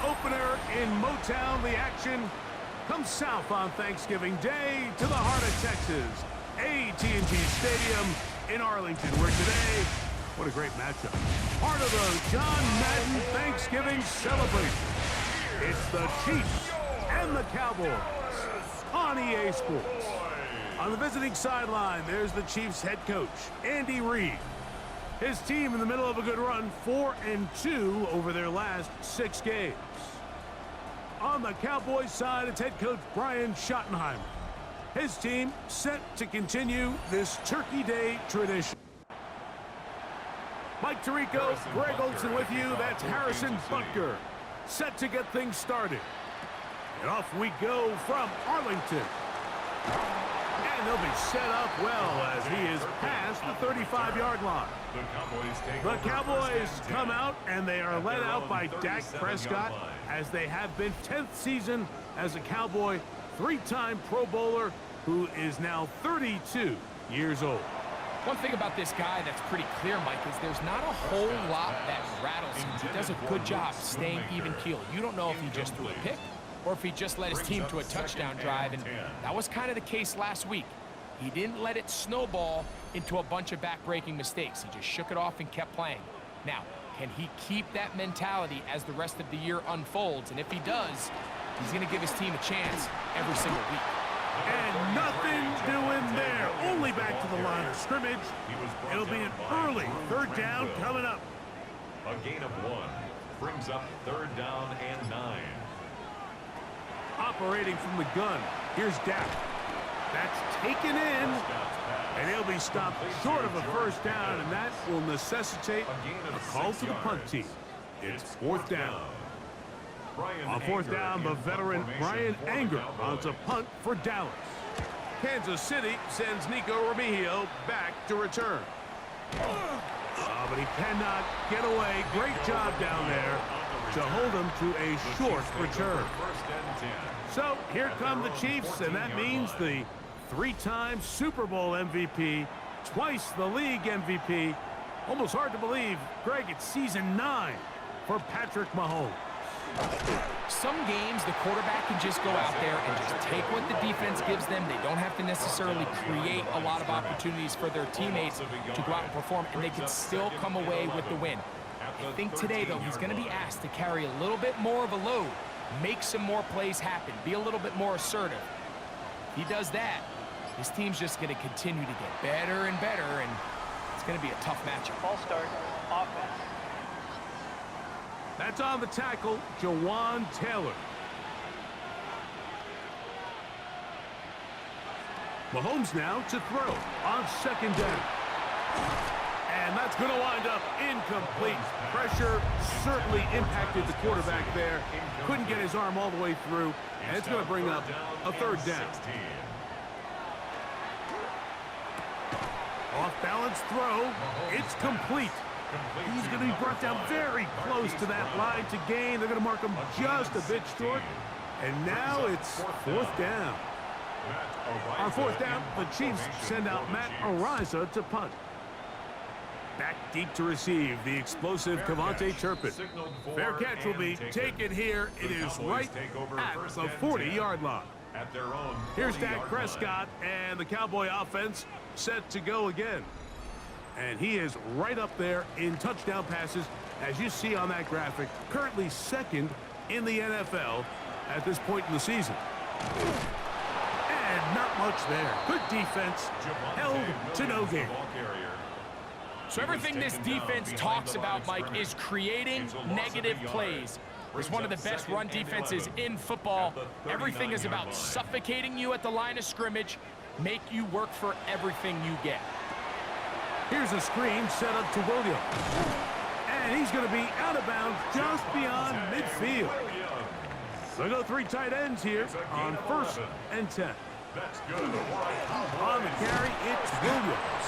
opener in Motown. The action comes south on Thanksgiving Day to the heart of Texas. AT&T Stadium in Arlington, where today, what a great matchup. Part of the John Madden Thanksgiving celebration. It's the Chiefs and the Cowboys on EA Sports. On the visiting sideline, there's the Chiefs head coach, Andy Reid. His team in the middle of a good run, 4-2 over their last 6 games. On the Cowboys side, it's head coach Brian Schottenheimer. His team set to continue this Turkey Day tradition. Mike Tirico, Greg Olson with you. That's Harrison Butker, set to get things started. And off we go from Arlington. And they'll be set up well as he is past the 35-yard line. The Cowboys come out, and they are led out by Dak Prescott, as they have been 10th season as a Cowboy, 3-time Pro Bowler, who is now 32 years old. One thing about this guy that's pretty clear, Mike, is there's not a whole lot that rattles him. He does a good job staying even-keeled. You don't know if he just threw a pick or if he just led his team to a touchdown drive, and that was kind of the case last week. He didn't let it snowball into a bunch of back-breaking mistakes. He just shook it off and kept playing. Now, can he keep that mentality as the rest of the year unfolds? And if he does, he's going to give his team a chance every single week. And nothing doing there. Only back to the line of scrimmage. It'll be an early 3rd down coming up. A gain of 1 brings up 3rd down and 9. Operating from the gun, here's Dak. That's taken in, and he'll be stopped short of a 1st down, and that will necessitate a call to the punt team. It's 4th down. On 4th down, the veteran Brian Anger runs a punt for Dallas. Kansas City sends Nico Remigio back to return. But he cannot get away. Great job down there to hold him to a short return. So here come the Chiefs, and that means the 3-time Super Bowl MVP, twice the league MVP. Almost hard to believe, Greg, it's season 9 for Patrick Mahomes. Some games, the quarterback can just go out there and just take what the defense gives them. They don't have to necessarily create a lot of opportunities for their teammates to go out and perform, and they can still come away with the win. I think today, though, he's going to be asked to carry a little bit more of a load, make some more plays happen, be a little bit more assertive. If he does that, his team's just going to continue to get better and better, and it's going to be a tough matchup. Ball start, offense. That's on the tackle, Jawan Taylor. Mahomes now to throw on 2nd down. And that's going to wind up incomplete. Pressure certainly impacted the quarterback there. Couldn't get his arm all the way through, and it's going to bring up a 3rd down. Off-balance throw. It's complete. He's going to be brought down very close to that line to gain. They're going to mark him just a bit short. And now it's 4th down. On 4th down, the Chiefs send out Matt Araiza to punt. Back deep to receive, the explosive Cavante Turpin. Fair catch will be taken here. It is right at the 40-yard line. Here's Dak Prescott, and the Cowboy offense set to go again. And he is right up there in touchdown passes, as you see on that graphic. Currently 2nd in the NFL at this point in the season. And not much there. Good defense, held to no gain. So everything this defense talks about, Mike, is creating negative plays. It's one of the best run defenses in football. Everything is about suffocating you at the line of scrimmage, make you work for everything you get. Here's a screen set up to Williams. And he's going to be out of bounds just beyond midfield. So go 3 tight ends here on 1st and 10. On the carry, it's Williams.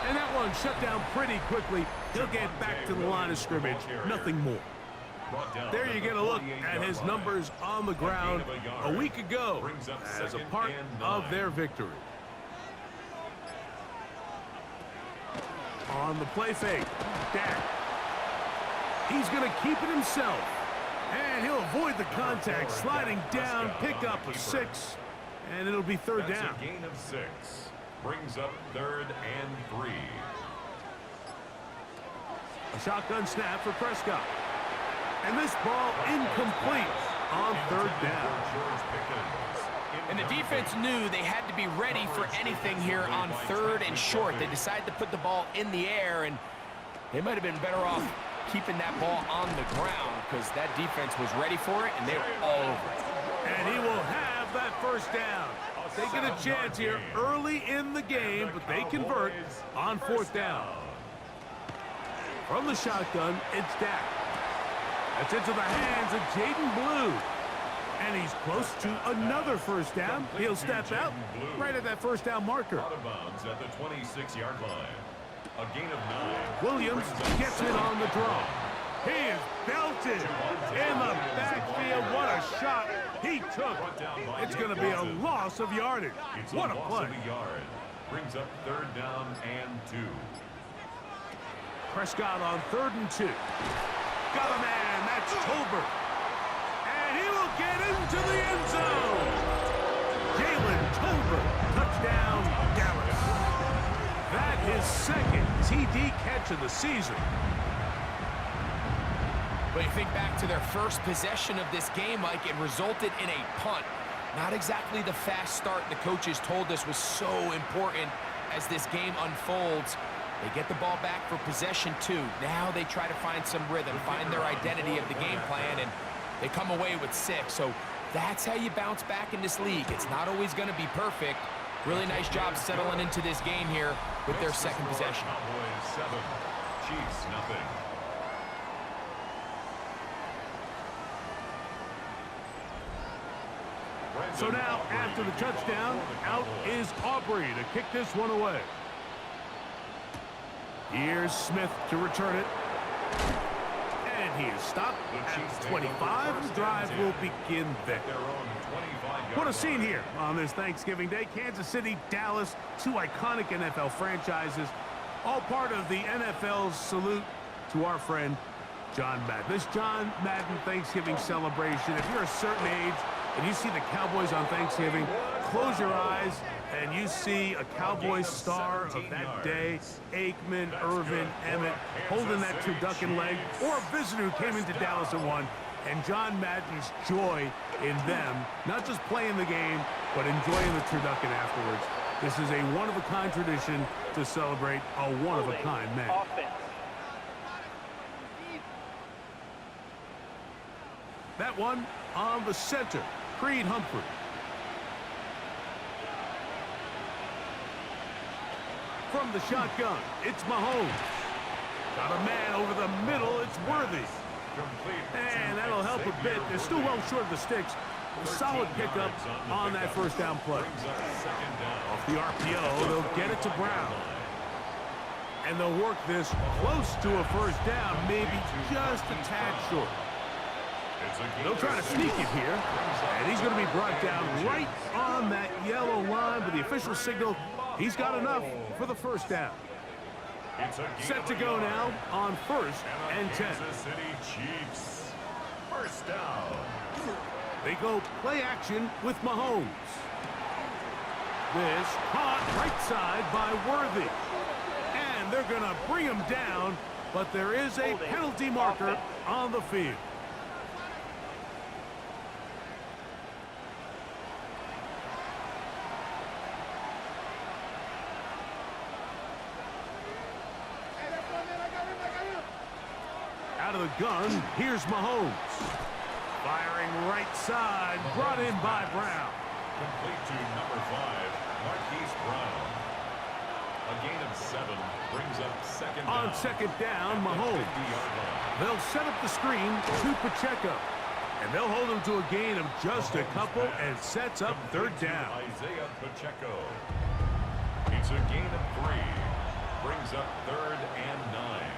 And that one shut down pretty quickly. He'll get back to the line of scrimmage. Nothing more. There you get a look at his numbers on the ground a week ago as a part of their victory. On the play fake, Dak. He's going to keep it himself. And he'll avoid the contact, sliding down, pick up a 6, and it'll be third down. That's a gain of 6. Brings up 3rd and 3. A shotgun snap for Prescott. And this ball incomplete on third down. And the defense knew they had to be ready for anything here on 3rd and short. They decided to put the ball in the air, and they might have been better off keeping that ball on the ground because that defense was ready for it, and they were all over it. And he will have that first down. They get a chance here early in the game, but they convert on 4th down. From the shotgun, it's Dak. That's into the hands of Jaden Blue. And he's close to another first down. He'll step out right at that first down marker. Out of bounds at the 26-yard line. A gain of 9. Williams gets it on the draw. He is belted in the backfield. What a shot he took. It's going to be a loss of yardage. What a play. Brings up 3rd down and 2. Prescott on 3rd and 2. Got a man. That's Tolbert. And he will get into the end zone. Jalen Tolbert. Touchdown, Dallas. That is 2nd TD catch of the season. But you think back to their first possession of this game, Mike, it resulted in a punt. Not exactly the fast start the coaches told us was so important as this game unfolds. They get the ball back for possession 2. Now they try to find some rhythm, find their identity of the game plan, and they come away with 6. So that's how you bounce back in this league. It's not always going to be perfect. Really nice job settling into this game here with their 2nd possession. Cowboys 7, Chiefs nothing. So now, after the touchdown, out is Aubrey to kick this one away. Here's Smith to return it. And he is stopped at 25. The drive will begin there. What a scene here on this Thanksgiving Day. Kansas City, Dallas, 2 iconic NFL franchises, all part of the NFL's salute to our friend John Madden. This John Madden Thanksgiving celebration, if you're a certain age and you see the Cowboys on Thanksgiving, close your eyes and you see a Cowboys star of that day, Aikman, Irvin, Emmett, holding that turducken leg, or a visitor who came into Dallas and won, and John Madden's joy in them, not just playing the game, but enjoying the turducken afterwards. This is a one-of-a-kind tradition to celebrate a one-of-a-kind man. That one on the center, Creed Humphrey. From the shotgun, it's Mahomes. Got a man over the middle, it's Worthy. And that'll help a bit. They're still well short of the sticks. A solid pickup on that first down play. Off the RPO, they'll get it to Brown. And they'll work this close to a first down, maybe just a tad short. They'll try to sneak it here, and he's going to be brought down right on that yellow line, but the official signal, he's got enough for the first down. Set to go now on 1st and 10. Kansas City Chiefs. First down. They go play action with Mahomes. This caught right side by Worthy. And they're going to bring him down, but there is a penalty marker on the field. Out of the gun, here's Mahomes. Firing right side, brought in by Brown. Complete to number 5, Marquise Brown. A gain of 7 brings up 2nd down. On 2nd down, Mahomes. They'll set up the screen to Pacheco. And they'll hold him to a gain of just a couple and sets up 3rd down. Isaiah Pacheco. It's a gain of 3. Brings up 3rd and 9.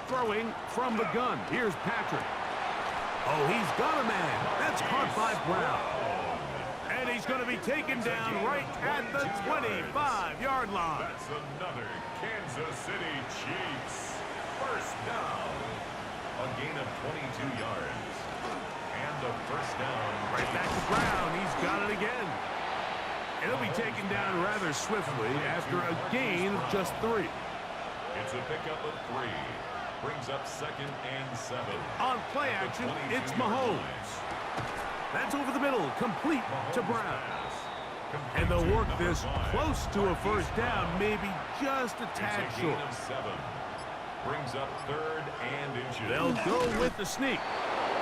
Throwing from the gun. Here's Patrick. Oh, he's got a man. That's caught by Brown. And he's going to be taken down right at the 25-yard line. That's another Kansas City Chiefs. First down. A gain of 22 yards. And a first down. Right back to Brown. He's got it again. And he'll be taken down rather swiftly after a gain of just 3. It's a pickup of 3. Brings up 2nd and 7. On play action, it's Mahomes. That's over the middle, complete to Brown. And they'll work this close to a first down, maybe just a tad short. Of 7. Brings up 3rd and inches. They'll go with the sneak.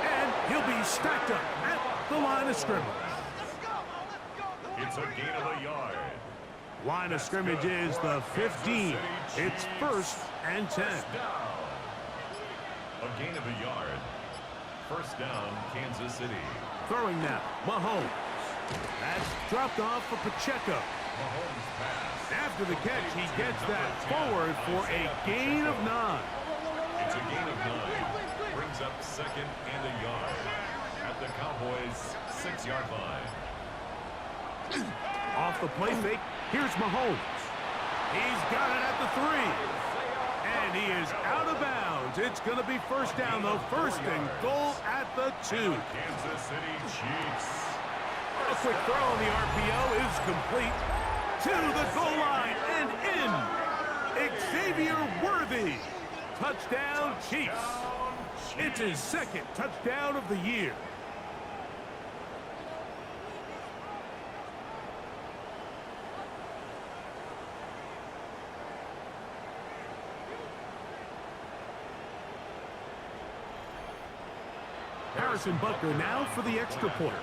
And he'll be stacked up at the line of scrimmage. It's a gain of a yard. Line of scrimmage is the 15. It's 1st and 10. A gain of a yard. First down, Kansas City. Throwing now, Mahomes. That's dropped off for Pacheco. Mahomes pass. After the catch, he gets that forward for a gain of 9. It's a gain of 9. Brings up 2nd and a yard. At the Cowboys' 6-yard line. Off the play fake, here's Mahomes. He's got it at the 3. And he is out of bounds. It's going to be first down, though. 1st and goal at the 2. Kansas City Chiefs. A quick throw on the RPO is complete to the goal line and in. Xavier Worthy. Touchdown, Chiefs. It's his 2nd touchdown of the year. Harrison Butker now for the extra point.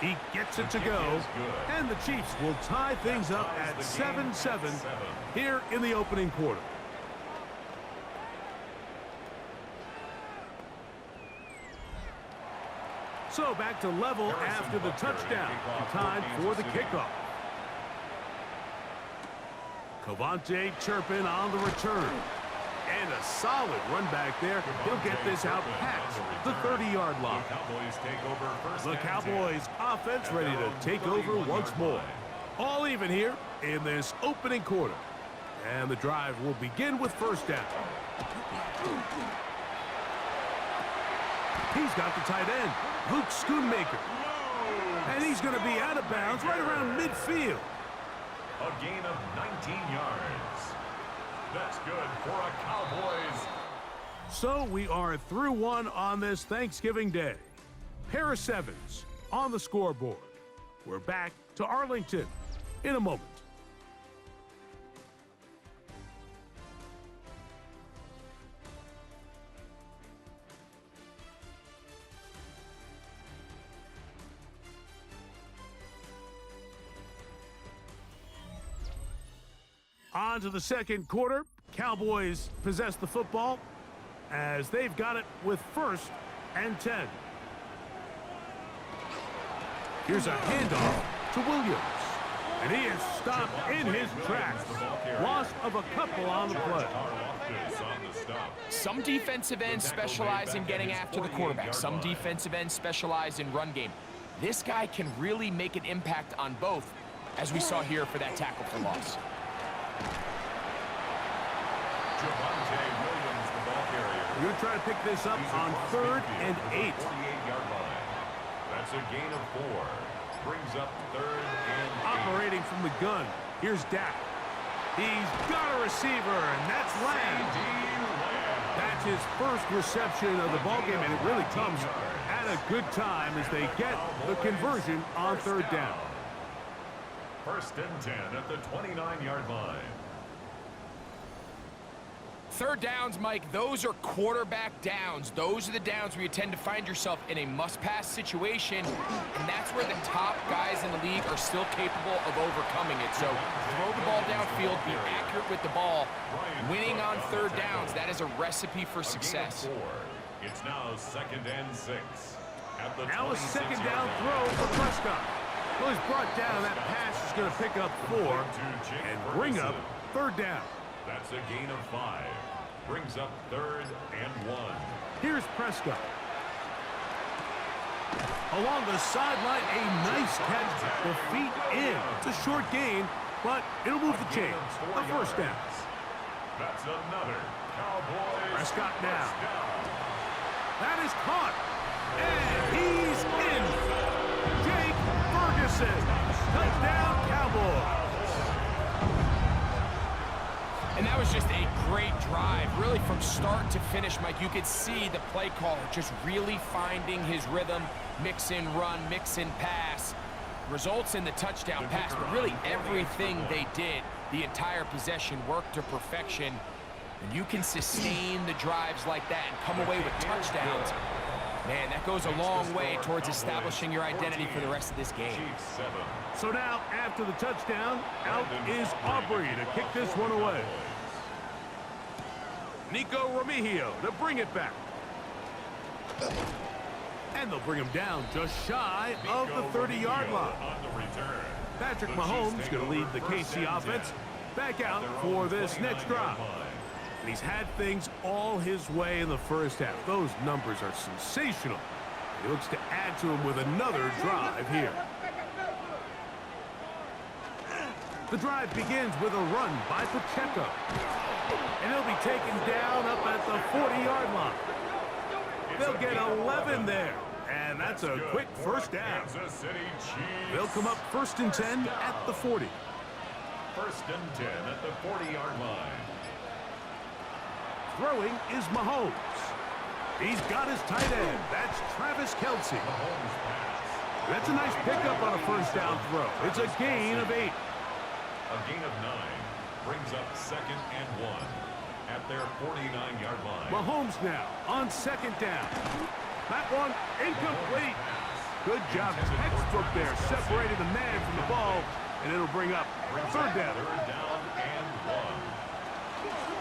He gets it to go, and the Chiefs will tie things up at 7-7 here in the opening quarter. So back to level after the touchdown, in time for the kickoff. Cavante Turpin on the return. And a solid run back there. He'll get this out past the 30-yard line. The Cowboys offense ready to take over once more. All even here in this opening quarter. And the drive will begin with first down. He's got the tight end, Luke Schoonmaker. And he's going to be out of bounds right around midfield. A gain of 19 yards. That's good for a Cowboys. So we are through one on this Thanksgiving Day. Pair of 7s on the scoreboard. We're back to Arlington in a moment. On to the second quarter. Cowboys possess the football as they've got it with 1st and 10. Here's a handoff to Williams. And he is stopped in his tracks. Loss of a couple on the play. Some defensive ends specialize in getting after the quarterback. Some defensive ends specialize in run game. This guy can really make an impact on both, as we saw here for that tackle for loss. You're going to try to pick this up on 3rd and 8. 48-yard line. That's a gain of 4. Brings up 3rd and 8. Operating from the gun. Here's Dak. He's got a receiver, and that's Lamb. That's his first reception of the ballgame, and it really comes at a good time as they get the conversion on 3rd down. 1st and 10 at the 29-yard line. 3rd downs, Mike, those are quarterback downs. Those are the downs where you tend to find yourself in a must-pass situation, and that's where the top guys in the league are still capable of overcoming it. So throw the ball downfield, be accurate with the ball. Winning on 3rd downs, that is a recipe for success. It's now 2nd and 6. At the now a 2nd down throw for Prescott. Well, he's brought down. That pass is going to pick up 4 and bring up 3rd down. That's a gain of 5. Brings up 3rd and 1. Here's Prescott. Along the sideline, a nice catch. The feet in. It's a short gain but it'll move the chains. A first down. That's another Cowboys. Prescott now. first down. That is caught. And he's in. Jake Ferguson. Touchdown, Cowboys. And that was just a great drive. Really from start to finish, Mike, you could see the play caller just really finding his rhythm. Mix in run, mix in pass. Results in the touchdown pass, but really everything they did, the entire possession worked to perfection. And you can sustain the drives like that and come away with touchdowns. Man, that goes a long way towards establishing your identity for the rest of this game. Chiefs 7. So now, after the touchdown, out is Aubrey to kick this one away. Nico Remigio to bring it back. And they'll bring him down just shy of the 30-yard line. On the return. Patrick The Mahomes Chiefs going to take lead the over first KC and offense 10 back out at their for own this next 29-yard drive. line. And he's had things all his way in the first half. Those numbers are sensational. He looks to add to him with another drive here. The drive begins with a run by Pacheco. And he'll be taken down up at the 40-yard line. They'll get 11 there. And that's a quick first down. Kansas City Chiefs. They'll come up 1st and 10 at the 40. 1st and 10 at the 40-yard line. Throwing is Mahomes. He's got his tight end. That's Travis Kelce. Mahomes pass. That's a nice pickup on a first down throw. It's a gain of 8. A gain of 9 brings up 2nd and 1 at their 49-yard line. Mahomes now on 2nd down. That one incomplete. Good job, textbook there, separating the man from the ball, and it'll bring up 3rd down. 3rd down and 1.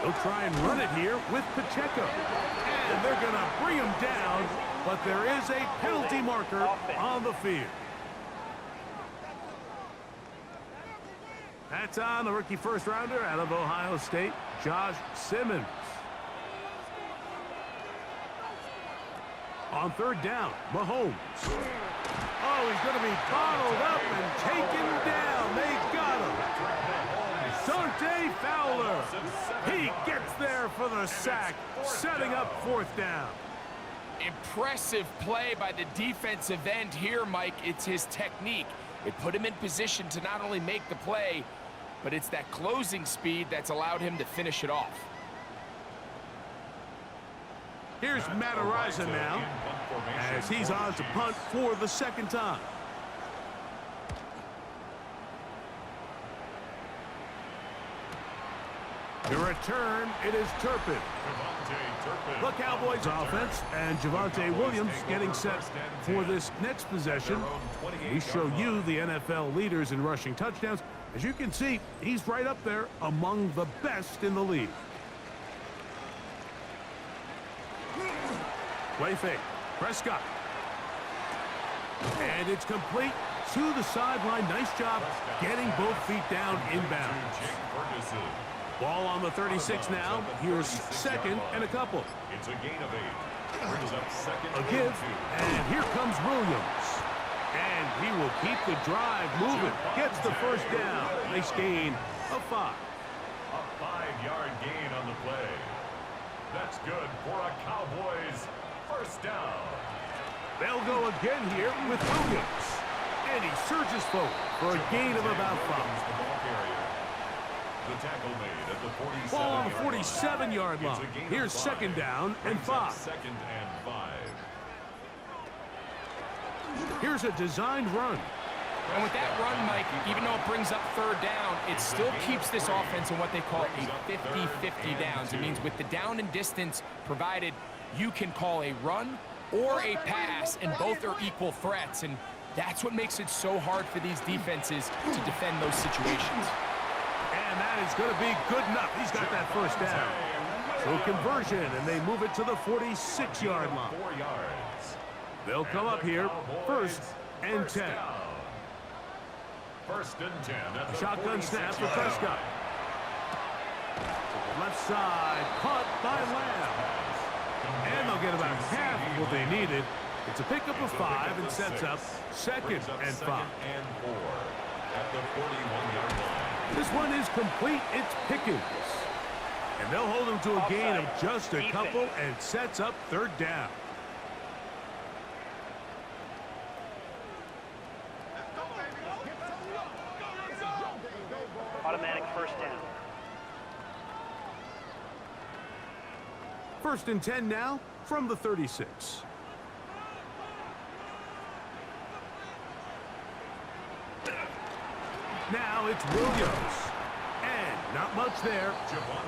They'll try and run it here with Pacheco. And they're going to bring him down, but there is a penalty marker on the field. That's on the rookie first-rounder out of Ohio State, Josh Simmons. On 3rd down, Mahomes. Oh, he's going to be bottled up and taken down. They got him. Dante Fowler. He gets there for the sack, setting up 4th down. Impressive play by the defensive end here, Mike. It's his technique. It put him in position to not only make the play, but it's that closing speed that's allowed him to finish it off. Here's Matt Araiza now, as he's on to punt for the 2nd time. The return, it is Turpin. The Cowboys offense and Javonte Williams getting set for this next possession. We show you the NFL leaders in rushing touchdowns. As you can see, he's right up there among the best in the league. Play fake. Prescott. And it's complete to the sideline. Nice job getting both feet down inbounds. Ball on the 36 now. Here's 2nd and a couple. It's a gain of 8. Brings up 2nd A give, and here comes Williams. And he will keep the drive moving. Gets the first down. Nice gain of 5. A 5-yard gain on the play. That's good for a Cowboys first down. They'll go again here with Williams. And he surges forward for a gain of about 5. The tackle made at the 47-yard Ball on the 47-yard line. Here's 2nd down and 5. 2nd and 5. Here's a designed run. And with that run, Mike, even though it brings up 3rd down, it still keeps this offense in what they call a 50-50 downs. It means with the down and distance provided, you can call a run or a pass, and both are equal threats. And that's what makes it so hard for these defenses to defend those situations. And that is going to be good enough. He's got that first down. So conversion, and they move it to the 46-yard line. 4 yards. They'll come up here, 1st and 10. 1st and 10 at the Shotgun snap for 46-yard Prescott. Left side, caught by Lamb. And they'll get about half of what they needed. It's a pickup of 5 and sets up 2nd and 5. And 4 at the 41-yard line. This one is complete. It's Pickens. And they'll hold him to a gain of just a couple and sets up third down. Automatic first down. First and 10 now from the 36. Now it's Williams. And not much there.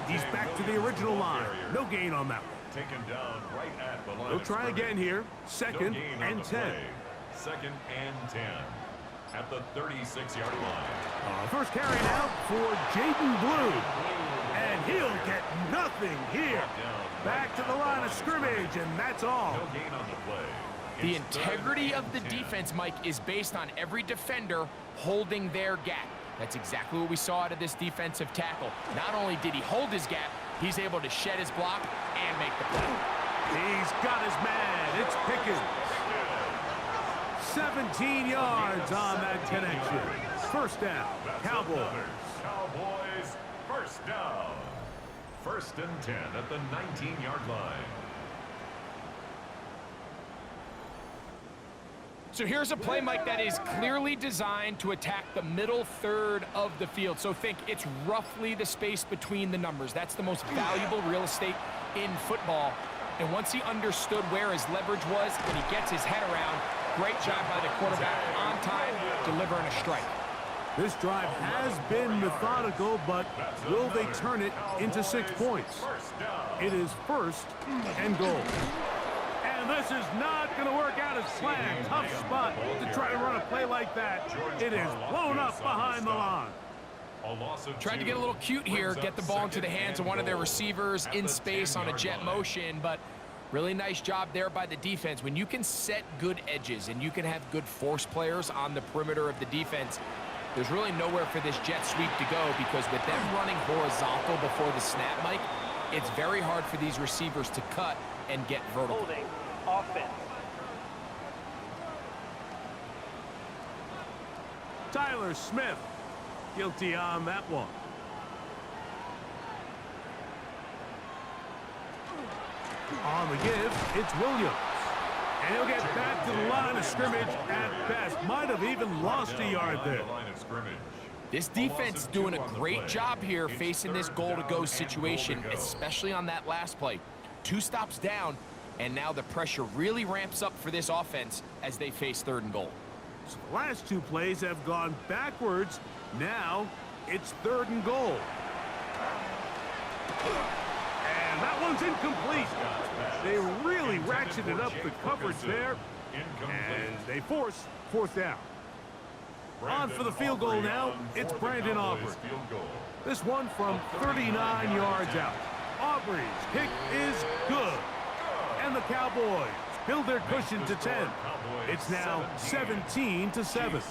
He's back to the original line. No gain on that one. Taken down right at the line. They'll try again here. Second and 10. Second and 10 at the 36-yard line. First carry now for Jaden Blue. And he'll get nothing here. Back to the line of scrimmage, and that's all. No gain on the play. The integrity of the defense, Mike, is based on every defender holding their gap. That's exactly what we saw out of this defensive tackle. Not only did he hold his gap, he's able to shed his block and make the play. He's got his man. It's Pickens. 17 yards on that connection. First down, Cowboys. Cowboys, first down. First and 10 at the 19-yard line. So here's a play, Mike, that is clearly designed to attack the middle third of the field. So think it's roughly the space between the numbers. That's the most valuable real estate in football. And once he understood where his leverage was and he gets his head around, great job by the quarterback on time, delivering a strike. This drive has been methodical, but will they turn it into 6 points? It is first and goal. And this is not going to work out as planned. Tough spot to try to run a play like that. It is blown up behind the line. Tried to get a little cute here, get the ball into the hands of one of their receivers in space on a jet motion, but really nice job there by the defense. When you can set good edges and you can have good force players on the perimeter of the defense, there's really nowhere for this jet sweep to go, because with them running horizontal before the snap, Mike, it's very hard for these receivers to cut and get vertical. Holding offense. Tyler Smith, guilty on that one. On the give, it's Williams. And he'll get back to the line of scrimmage at best. Might have even lost a yard there. This defense is doing a great job here facing this goal-to-go situation, especially on that last play. 2 stops down, and now the pressure really ramps up for this offense as they face third and goal. So the last 2 plays have gone backwards. Now it's third and goal. And that one's incomplete. They really ratcheted up the coverage there, and they force fourth down. On for the field goal now, it's Brandon Aubrey. This one from 39 yards out. Aubrey's kick is good. And the Cowboys build their cushion to 10. It's now 17-7.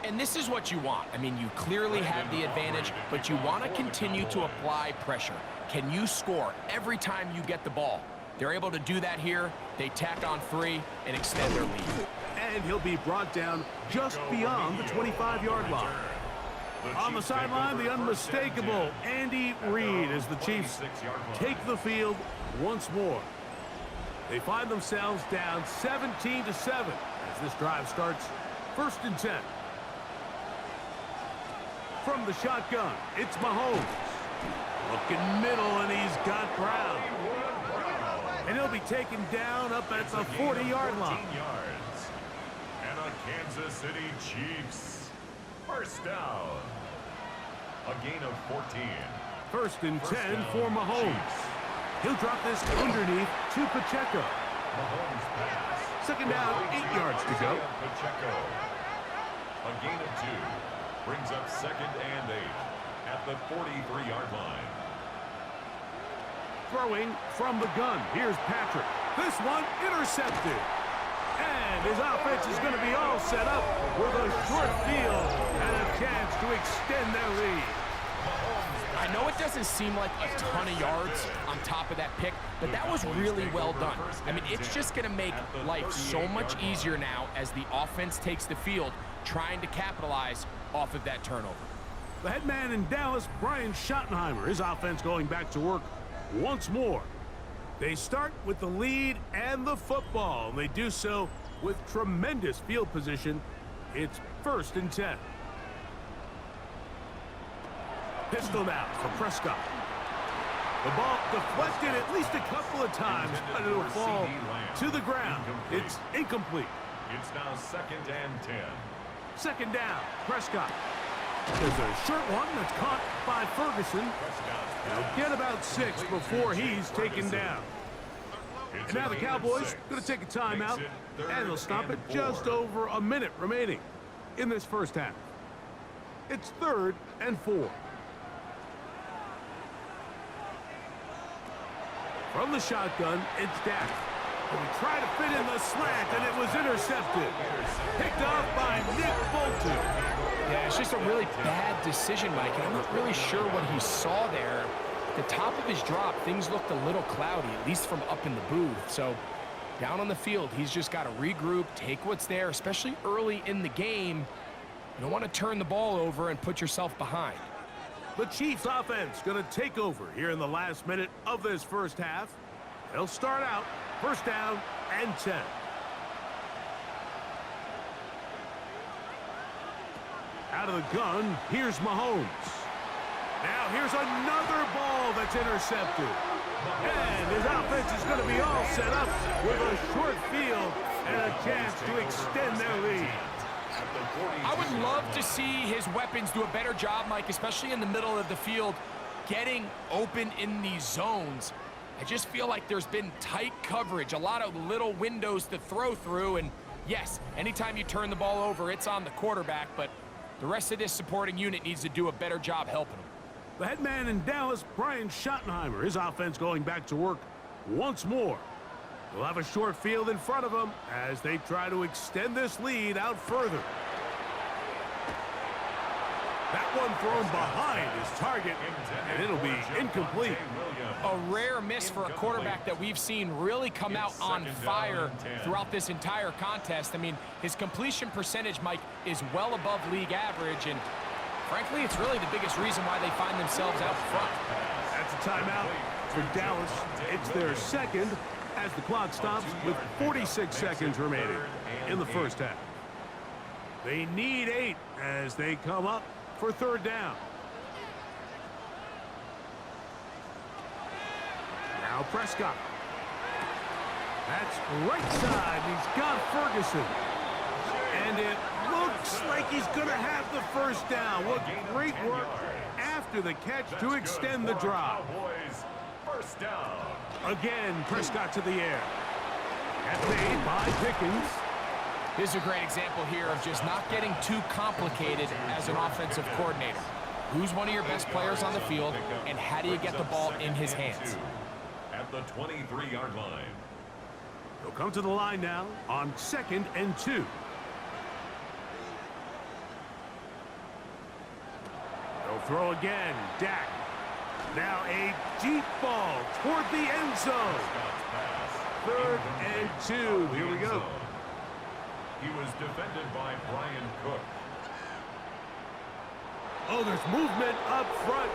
And this is what you want. I mean, you clearly have the advantage, but you want to continue to apply pressure. Can you score every time you get the ball? They're able to do that here. They tack on 3 and extend their lead. And he'll be brought down just beyond the 25-yard line. On the sideline, the unmistakable Andy Reid as the Chiefs take the field once more. They find themselves down 17-7 as this drive starts first and 10. From the shotgun, it's Mahomes. Looking middle, and he's got Brown. And he'll be taken down up at the 40-yard line. And a Kansas City Chiefs first down. A gain of 14. First and 10 for Mahomes. He'll drop this underneath to Pacheco. Mahomes pass. Second down, 8 yards to go. Pacheco. A gain of 2. Brings up second and 8 at the 43-yard line. Throwing from the gun. Here's Patrick. This one intercepted. And his offense is going to be all set up with a short field and a chance to extend their lead. I know it doesn't seem like a ton of yards on top of that pick, but that was really well done. I mean, it's just going to make life so much easier now as the offense takes the field, trying to capitalize off of that turnover. The head man in Dallas, Brian Schottenheimer, his offense going back to work once more. They start with the lead and the football, and they do so with tremendous field position. It's 1st and 10. Pistol now for Prescott. The ball deflected at least a couple of times, but it'll fall to the ground. It's incomplete. It's now 2nd and 10. 2nd down, Prescott. There's a short one that's caught by Ferguson. He'll get about 6 before he's taken down. And now the Cowboys going to take a timeout, and they'll stop at just over a minute remaining in this first half. It's 3rd and 4. From the shotgun, it's Dak. He tried to fit in the slant, and it was intercepted. Picked off by Nick Bolton. Yeah, it's just a really bad decision, Mike, and I'm not really sure what he saw there. At the top of his drop, things looked a little cloudy, at least from up in the booth. So down on the field, he's just got to regroup, take what's there, especially early in the game. You don't want to turn the ball over and put yourself behind. The Chiefs offense going to take over here in the last minute of this first half. They'll start out 1st down and 10. Out of the gun, here's Mahomes. Now here's another ball that's intercepted. And his offense is going to be all set up with a short field and a chance to extend their lead. I would love to see his weapons do a better job, Mike, especially in the middle of the field, getting open in these zones. I just feel like there's been tight coverage, a lot of little windows to throw through, and yes, anytime you turn the ball over, it's on the quarterback, but the rest of this supporting unit needs to do a better job helping him. The head man in Dallas, Brian Schottenheimer, his offense going back to work once more. They'll have a short field in front of them as they try to extend this lead out further. That one thrown behind his target, and it'll be incomplete. A rare miss for a quarterback that we've seen really come out on fire throughout this entire contest. I mean, his completion percentage, Mike, is well above league average, and frankly, it's really the biggest reason why they find themselves out front. That's a timeout for Dallas. It's their 2nd as the clock stops with 46 seconds remaining in the first half. They need 8 as they come up for 3rd down. Now Prescott. That's right side. He's got Ferguson. And it looks like he's going to have the 1st down. What great work after the catch to extend the drop. Cowboys, 1st down. Again, Prescott to the air. That's made by Pickens. This is a great example here of just not getting too complicated as an offensive coordinator. Who's one of your best players on the field, and how do you get the ball in his hands? At the 23-yard line. They'll come to the line now on 2nd and 2. They'll throw again. Dak. Now a deep ball toward the end zone. 3rd and 2. Here we go. He was defended by Brian Cook. Oh, there's movement up front.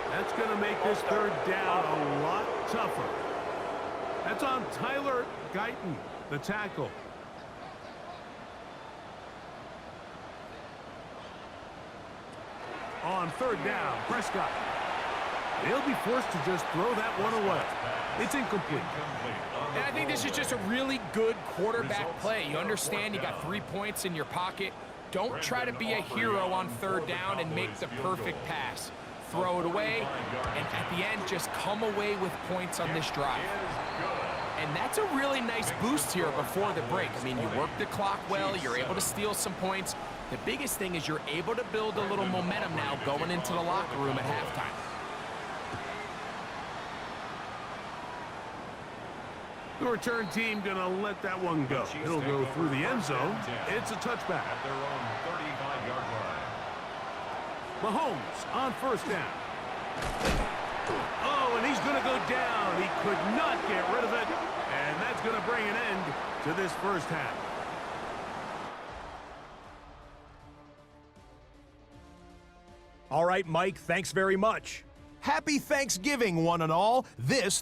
That's going to make this 3rd down a lot tougher. That's on Tyler Guyton, the tackle. On 3rd down, Prescott. They'll be forced to just throw that one away. It's incomplete. And I think this is just a really good quarterback play. You understand you got 3 points in your pocket. Don't try to be a hero on 3rd down and make the perfect pass. Throw it away, and at the end, just come away with points on this drive. And that's a really nice boost here before the break. I mean, you work the clock well, you're able to steal some points. The biggest thing is you're able to build a little momentum now going into the locker room at halftime. The return team going to let that one go. It'll go through the end zone. It's a touchback. At their own 35-yard line. Mahomes on 1st down. Oh, and he's going to go down. He could not get rid of it. And that's going to bring an end to this first half. All right, Mike, thanks very much. Happy Thanksgiving, one and all. Third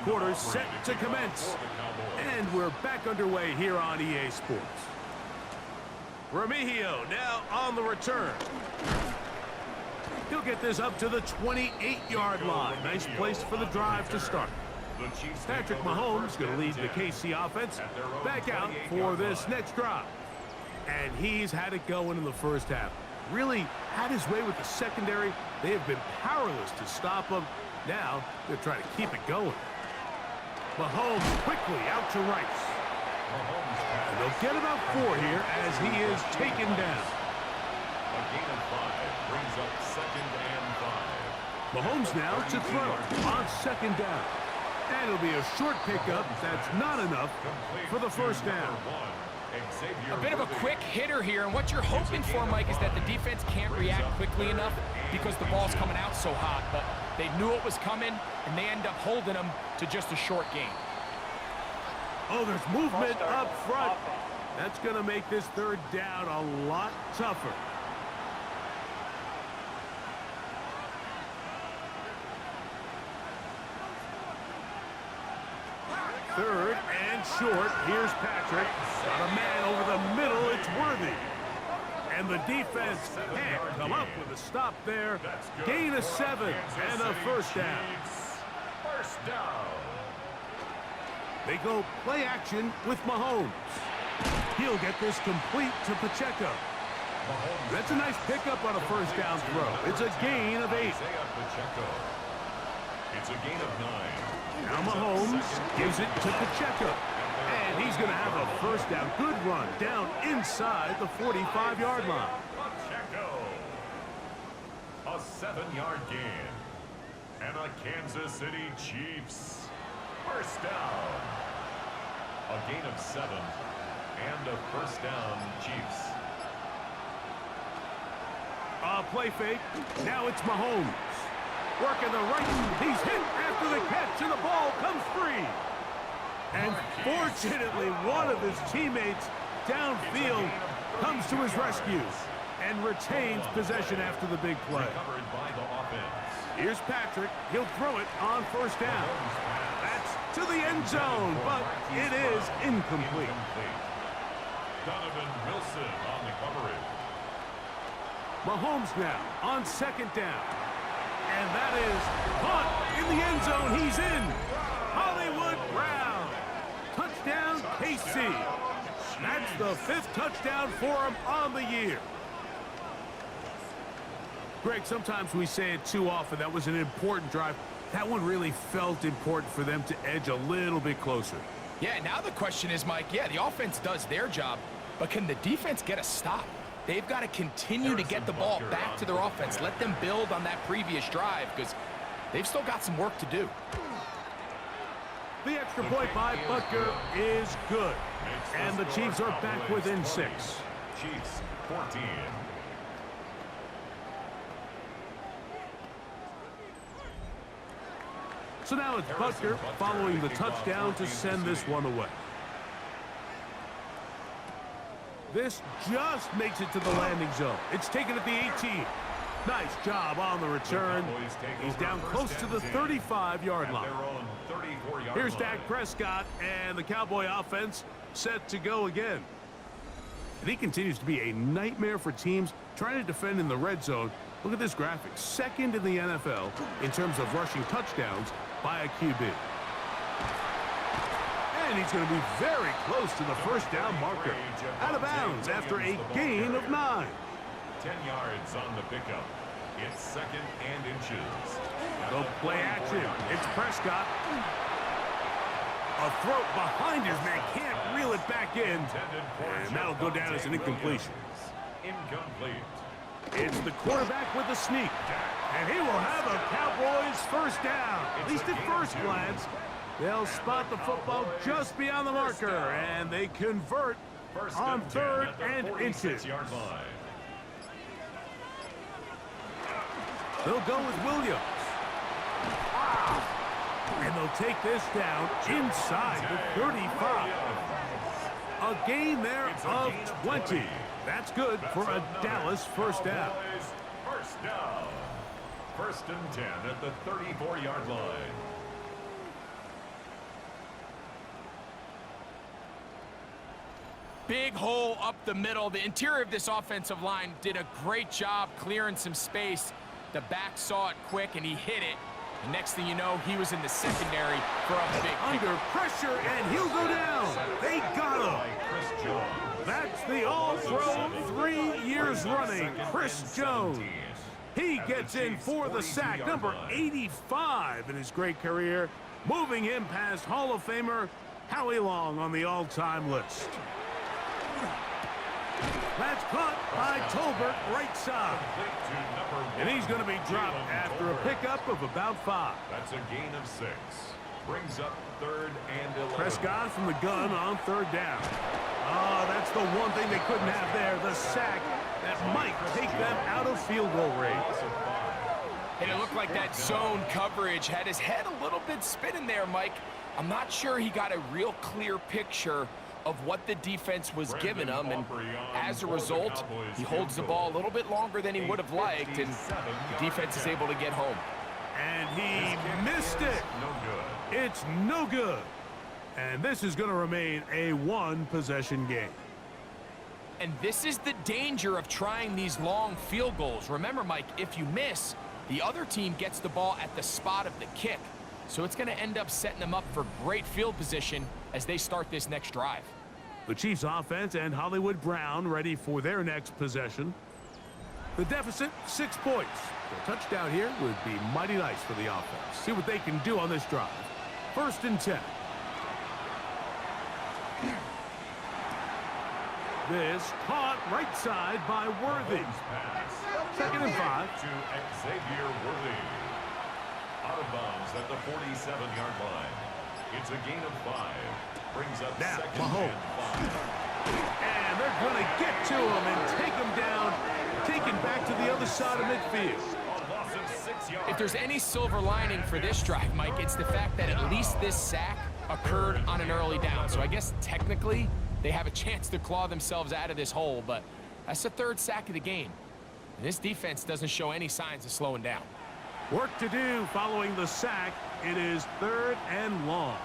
quarter set to commence. And we're back underway here on EA Sports. Remigio now on the return. He'll get this up to the 28-yard line. Nice place for the drive to start. Patrick Mahomes going to lead the KC offense back out for this next drive. And he's had it going in the first half. Really had his way with the secondary. They have been powerless to stop him. Now they're trying to keep it going. Mahomes quickly out to Rice. And they'll get about 4 here as he is taken down. A gain of 5 brings up 2nd and 5. Mahomes now to throw on 2nd down. And it'll be a short pickup. That's not enough for the first down. A bit of a quick hitter here, and what you're hoping for, Mike, is that the defense can't react quickly enough because the ball's coming out so hot. But they knew it was coming, and they end up holding them to just a short gain. Oh, there's movement up front. That's going to make this third down a lot tougher. Third and short. Here's Patrick. Got a man over the middle. It's Worthy. And the defense can't come up with a stop there. Gain of 7 and a first down. First down. They go play action with Mahomes. He'll get this complete to Pacheco. That's a nice pickup on a first down throw. It's a gain of 8. It's a gain of 9. Now Mahomes gives it to Pacheco. And he's going to have a first down. Good run down inside the 45-yard line. Pacheco. A 7-yard gain. And a Kansas City Chiefs first down. A gain of 7 and a first down Chiefs. Play fake. Now it's Mahomes. Working the right. He's hit after the catch, and the ball comes free. And fortunately, one of his teammates downfield comes to his rescue and retains possession after the big play. Here's Patrick. He'll throw it on first down. That's to the end zone, but it is incomplete. Donovan Wilson on the coverage. Mahomes now on 2nd down. And that is caught in the end zone. He's in. Hollywood Brown. Touchdown, KC. That's the 5th touchdown for him on the year. Greg, sometimes we say it too often. That was an important drive. That one really felt important for them to edge a little bit closer. Yeah, now the question is, Mike, yeah, the offense does their job, but can the defense get a stop? They've got to continue to get the ball back to their offense. Let them build on that previous drive because they've still got some work to do. The extra point by Butker is good. And the Chiefs are back within 6. Chiefs 14. So now it's Butker following the touchdown to send this one away. This just makes it to the landing zone. It's taken at the 18. Nice job on the return. He's down close to the 35-yard line. Here's Dak Prescott and the Cowboy offense set to go again. And he continues to be a nightmare for teams trying to defend in the red zone. Look at this graphic. 2nd in the NFL in terms of rushing touchdowns by a QB. And he's going to be very close to the first down marker. Out of bounds after a gain of 9. 10 yards on the pickup. It's 2nd and inches. Go play action. It's Prescott. A throw behind his man. Can't reel it back in. And that'll go down as an incompletion. Incomplete. It's the quarterback with the sneak. And he will have a Cowboys first down. At least at first glance. They'll spot the football just beyond the marker, and they convert on 3rd and inches. They'll go with Williams. And they'll take this down inside the 35. A gain there of 20. That's good for a Dallas first down. Cowboys first down. 1st and 10 at the 34-yard line. Big hole up the middle. The interior of this offensive line did a great job clearing some space. The back saw it quick, and he hit it. The next thing you know, he was in the secondary for a big Under pressure, and he'll go down. They got him. That's the all-pro 3 years running, Chris Jones. He gets in for the sack, number 85 in his great career, moving him past Hall of Famer Howie Long on the all-time list. That's caught by Tolbert, right side. And he's going to be dropped after a pickup of about 5. That's a gain of 6. Brings up 3rd and 11. Prescott from the gun on 3rd down. Oh, that's the one thing they couldn't have there, the sack that might take them out of field goal range. And it looked like that zone coverage had his head a little bit spinning there, Mike. I'm not sure he got a real clear picture of what the defense was giving him, and as a result, he holds the ball a little bit longer than he would have liked, and the defense is able to get home. And he missed it. It's no good. And this is going to remain a 1-possession game. And this is the danger of trying these long field goals. Remember, Mike, if you miss, the other team gets the ball at the spot of the kick. So it's going to end up setting them up for great field position as they start this next drive. The Chiefs offense and Hollywood Brown ready for their next possession. The deficit, 6 points. A touchdown here would be mighty nice for the offense. See what they can do on this drive. 1st and 10. This caught right side by Worthy. 2nd and 5. To Xavier Worthy. Out of bounds at the 47-yard line. It's a gain of 5. Brings up Now, 2nd Mahomes. and 5. And they're going to get to him and take him down, taken back to the other side of midfield. A loss of 6 yards. If there's any silver lining for this drive, Mike, it's the fact that at least this sack occurred on an early down. So I guess technically they have a chance to claw themselves out of this hole, but that's the 3rd sack of the game. And this defense doesn't show any signs of slowing down. Work to do following the sack. It is 3rd and long.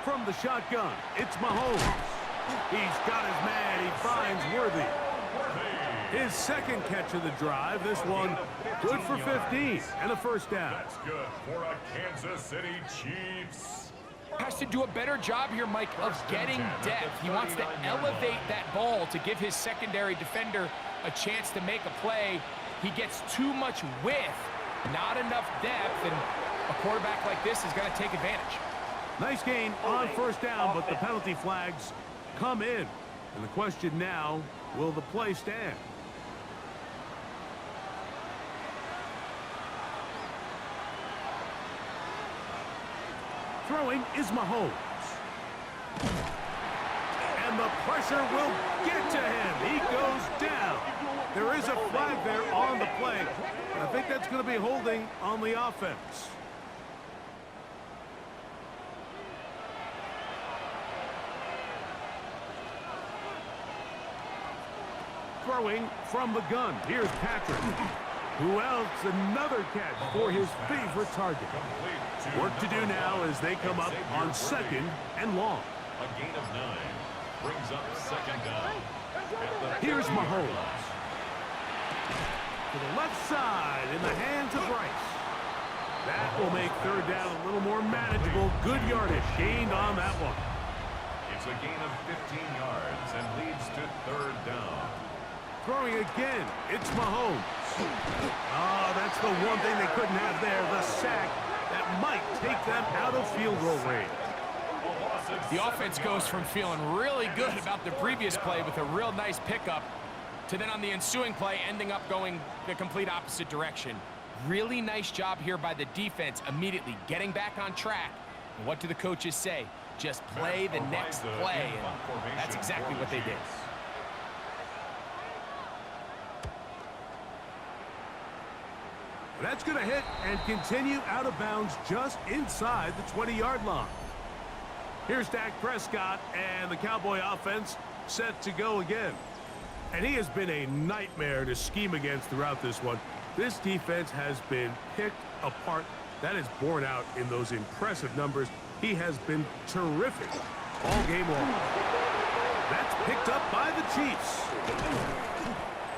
From the shotgun, it's Mahomes. He's got his man. He finds Worthy. His 2nd catch of the drive. This one good for 15 and a 1st down. That's good for a Kansas City Chiefs. Has to do a better job here, Mike, of getting depth. He wants to elevate that ball to give his secondary defender a chance to make a play. He gets too much width, not enough depth, and a quarterback like this is going to take advantage. Nice gain on 1st down, but the penalty flags come in. And the question now, will the play stand? Throwing is Mahomes. And the pressure will get to him. He goes down. There is a flag there on the play. I think that's going to be holding on the offense. Throwing from the gun. Here's Patrick. Who else? Another catch for his favorite target. Work to do now as they come up on 2nd and long. A gain of 9. Brings up 2nd down. Here's Mahomes. To the left side in the hands of Rice. That will make 3rd down a little more manageable. Good yardage gained on that one. It's a gain of 15 yards and leads to 3rd down. Throwing again, it's Mahomes. Oh, that's the one thing they couldn't have there, the sack that might take them out of field goal range. The offense goes from feeling really good about the previous play with a real nice pickup to then on the ensuing play ending up going the complete opposite direction. Really nice job here by the defense immediately getting back on track. And what do the coaches say? Just play the next play, and that's exactly what they did. That's going to hit and continue out of bounds just inside the 20-yard line. Here's Dak Prescott and the Cowboy offense set to go again. And he has been a nightmare to scheme against throughout this one. This defense has been picked apart. That is borne out in those impressive numbers. He has been terrific all game long. That's picked up by the Chiefs.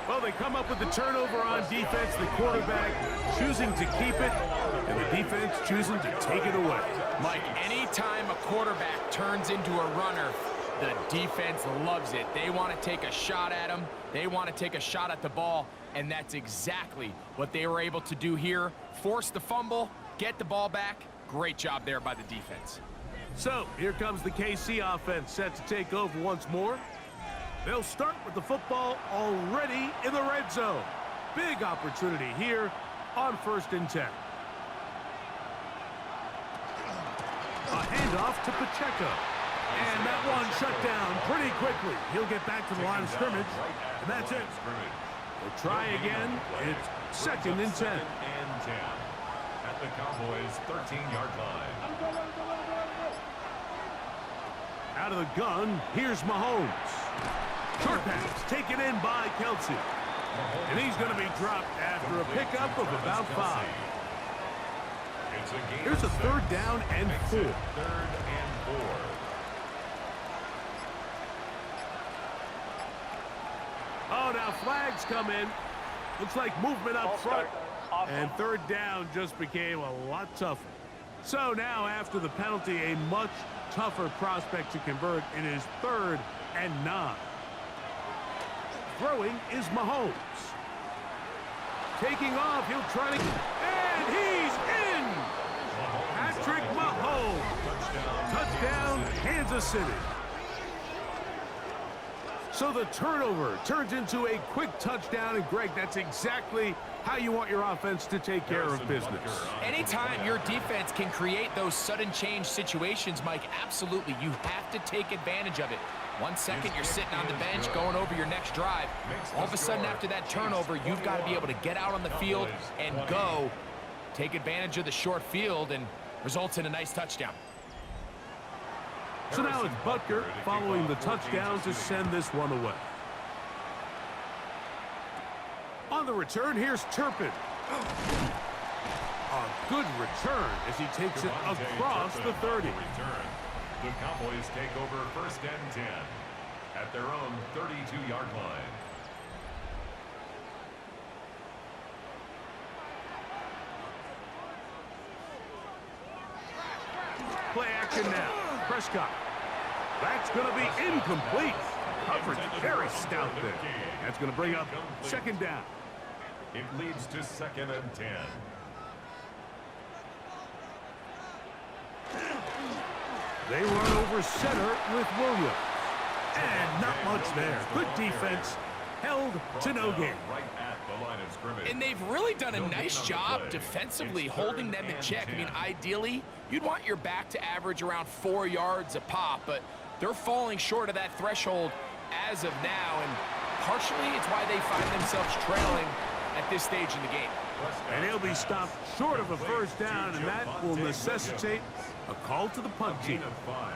Well, they come up with the turnover on defense. The quarterback choosing to keep it, and the defense choosing to take it away. Mike, anytime a quarterback turns into a runner, the defense loves it. They want to take a shot at him. They want to take a shot at the ball, and that's exactly what they were able to do here. Force the fumble, get the ball back. Great job there by the defense. So, here comes the KC offense set to take over once more. They'll start with the football already in the red zone. Big opportunity here on 1st and 10. A handoff to Pacheco. And that one shut down pretty quickly. He'll get back to the line of scrimmage, and that's it. We'll try again. It's 2nd and 10. At the Cowboys' 13-yard line. Out of the gun, here's Mahomes. Short pass taken in by Kelsey. And he's going to be dropped after a pickup of about 5. Here's a 3rd down and 4. 3rd and 4. Oh, now flags come in. Looks like movement up front. And 3rd down just became a lot tougher. So now after the penalty, a much tougher prospect to convert. It is 3rd and 9. Throwing is Mahomes. Taking off, he'll try to... And he's in! Patrick Mahomes. Touchdown, Kansas City. So the turnover turns into a quick touchdown, and Greg, that's exactly how you want your offense to take care of business. Anytime your defense can create those sudden change situations, Mike, absolutely, you have to take advantage of it. 1 second, you're sitting on the bench going over your next drive. All of a sudden, after that turnover, you've got to be able to get out on the field and go. Take advantage of the short field, and results in a nice touchdown. So now it's Butker following the touchdown to send this one away. On the return, here's Turpin. A good return as he takes it across the 30. The Cowboys take over 1st and 10 at their own 32-yard line. Play action now. Prescott. That's going to be incomplete. Coverage very stout there. That's going to bring up 2nd down. It leads to 2nd and 10. They run over center with Williams. And not much there. Good defense. Held to no gain. Right at the line of scrimmage. And they've really done a nice job defensively holding them in check. I mean, ideally, you'd want your back to average around 4 yards a pop, but they're falling short of that threshold as of now, and partially it's why they find themselves trailing at this stage in the game. And he'll be stopped short of a 1st down, and that will necessitate a call to the punt team.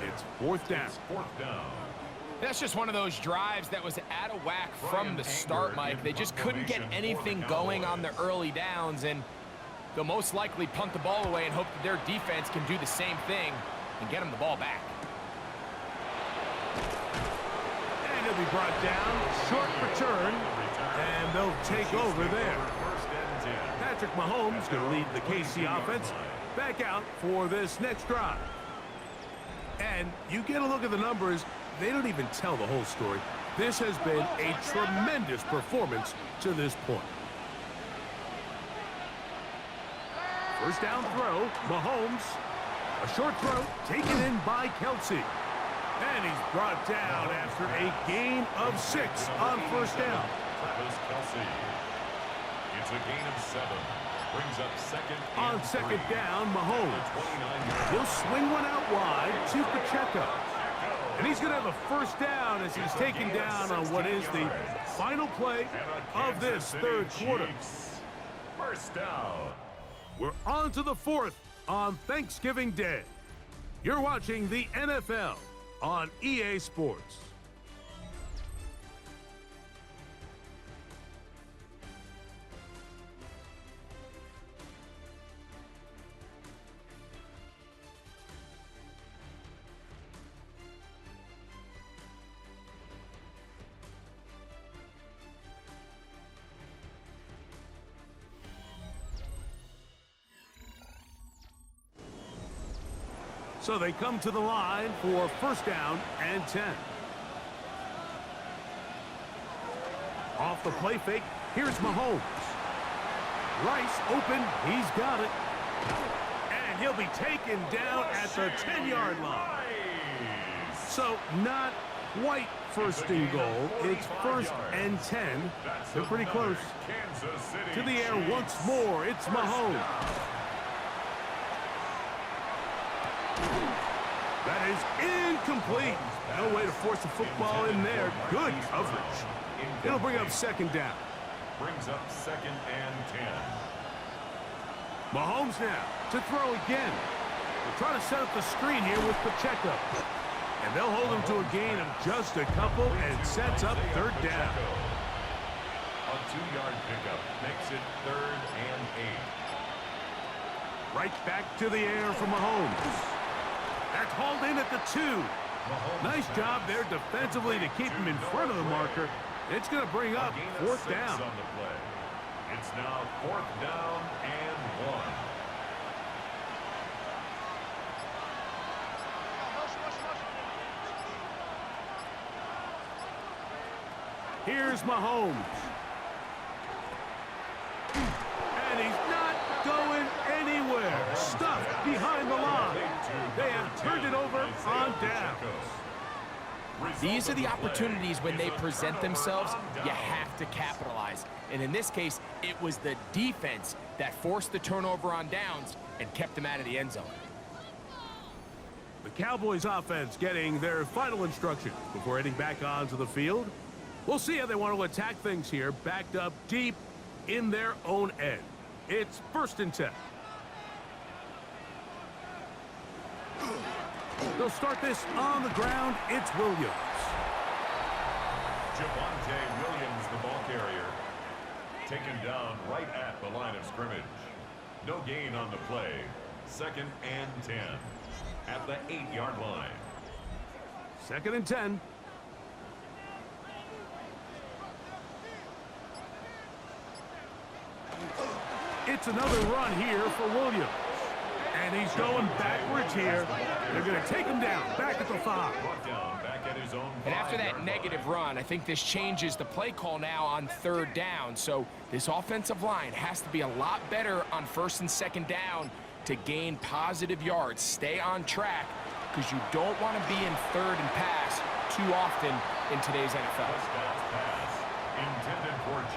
It's 4th down. 4th down. That's just one of those drives that was out of whack from the start, Mike. They just couldn't get anything going on the early downs, and they'll most likely punt the ball away and hope that their defense can do the same thing and get them the ball back. And he'll be brought down. Short return, and they'll take over there. Patrick Mahomes going to lead the KC offense back out for this next drive. And you get a look at the numbers, they don't even tell the whole story. This has been a tremendous performance to this point. 1st down throw, Mahomes. A short throw taken in by Kelsey. And he's brought down after a gain of 6 on 1st down. Travis Kelsey. It's a gain of 7. Brings up 2nd On and 2nd 3. down, Mahomes. He'll swing one out wide to Pacheco. And he's going to have a 1st down as he's taken down on what is the final play of this 3rd quarter. 1st down. We're on to the 4th on Thanksgiving Day. You're watching the NFL on EA Sports. So they come to the line for first down and 10. Off the play fake, here's Mahomes. Rice open, he's got it. And he'll be taken down at the 10-yard line. So not quite first and goal. It's first and 10. They're pretty close. To the air once more, it's Mahomes. That is incomplete. No way to force the football in there. Good coverage. It'll bring up second down. Brings up second and 10. Mahomes now to throw again. They're trying to set up the screen here with Pacheco. And they'll hold him to a gain of just a couple and sets up third down. A 2-yard pickup makes it third and 8. Right back to the air for Mahomes. That's hauled in at the 2. Nice job there defensively to keep him in front of the marker. It's going to bring up fourth down. On the play. It's now fourth down and 1. Here's Mahomes. And he's not going anywhere. Stuffed behind the line. They have turned it over on down. These are the opportunities when they present themselves, you have to capitalize. And in this case, it was the defense that forced the turnover on downs and kept them out of the end zone. The Cowboys offense getting their final instructions before heading back onto the field. We'll see how they want to attack things here, backed up deep in their own end. It's first and 10. They'll start this on the ground. It's Williams. Javonte Williams, the ball carrier, taken down right at the line of scrimmage. No gain on the play. Second and 10 at the 8-yard line. Second and 10. It's another run here for Williams. And he's going backwards here. They're going to take him down, back at the 5. And after that negative run, I think this changes the play call now on third down. So this offensive line has to be a lot better on first and second down to gain positive yards. Stay on track, because you don't want to be in third and pass too often in today's NFL.